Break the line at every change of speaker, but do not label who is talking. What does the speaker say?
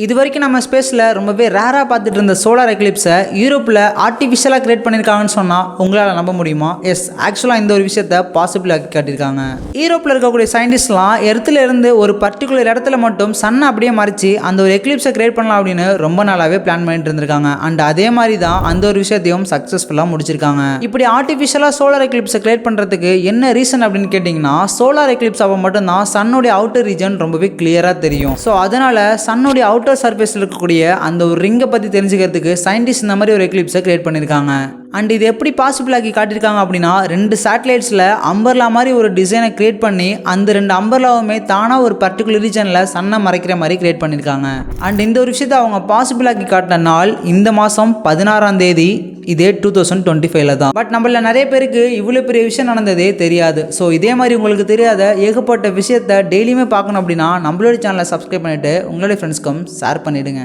இது வரைக்கும் நம்ம ஸ்பேஸில் ரொம்பவே ரேராக பார்த்துட்டு இருந்த சோலார் எக்லிப்ஸை யூரோப்பில் ஆர்டிஃபிஷியலாக கிரியேட் பண்ணியிருக்காங்கன்னு சொன்னால் உங்களால் நம்ப முடியுமா? எஸ், ஆக்சுவலாக இந்த ஒரு விஷயத்தை பாசிபிள் ஆக்கி காட்டியிருக்காங்க. யூரோப்பில் இருக்கக்கூடிய சயின்டிஸ்ட்லாம் எர்த்தில் இருந்து ஒரு பர்டிகுலர் இடத்துல மட்டும் சன்னை அப்படியே மறைச்சி அந்த ஒரு எக்லிப்ஸை கிரியேட் பண்ணலாம் அப்படின்னு ரொம்ப நாளாகவே பிளான் பண்ணிட்டு இருந்திருக்காங்க. அண்ட் அதே மாதிரி தான் அந்த ஒரு விஷயத்தையும் சக்ஸஸ்ஃபுல்லாக முடிச்சிருக்காங்க. இப்படி ஆர்டிஃபிஷியலாக சோலார் எக்லிப்ஸை கிரியேட் பண்ணுறதுக்கு என்ன ரீசன் அப்படின்னு கேட்டிங்கன்னா, சோலார் எக்லிப்ஸ் அப்போ மட்டும்தான் சன்னுடைய அவுட்டர் ரீஜன் ரொம்பவே கிளியராக தெரியும். ஸோ அதனால சன்னுடைய அவுட்டர் சர்ஃபேஸில் இருக்கக்கூடிய அந்த ஒரு ரிங்கை பற்றி தெரிஞ்சுக்கிறதுக்கு சயின்டிஸ்ட் இந்த மாதிரி ஒரு எக்லிப்ஸை கிரியேட் பண்ணியிருக்காங்க. அண்ட் இது எப்படி பாசிபிள் ஆக்கி காட்டியிருக்காங்க அப்படின்னா, 2 சேட்டலைட்ஸில் அம்பர்லா மாதிரி ஒரு டிசைனை கிரியேட் பண்ணி அந்த 2 அம்பர்லாவுமே தானாக ஒரு பர்டிகுலர் ரீஜனில் சன்னை மறைக்கிற மாதிரி கிரியேட் பண்ணியிருக்காங்க. அண்ட் இந்த ஒரு விஷயத்தை அவங்க பாசிபிள் ஆக்கி காட்டின நாள் இந்த மாதம் 16ஆம் தேதி, இதே 2025 தான். பட் நம்மள நிறைய பேருக்கு இவ்வளோ பெரிய விஷயம் நடந்ததே தெரியாது. ஸோ இதே மாதிரி உங்களுக்கு தெரியாத ஏகப்பட்ட விஷயத்தை டெய்லியுமே பார்க்கணும் அப்படின்னா நம்மளோட சேனலை சப்ஸ்கிரைப் பண்ணிவிட்டு உங்களுடைய ஃப்ரெண்ட்ஸ்க்கும் ஷேர் பண்ணிவிடுங்க.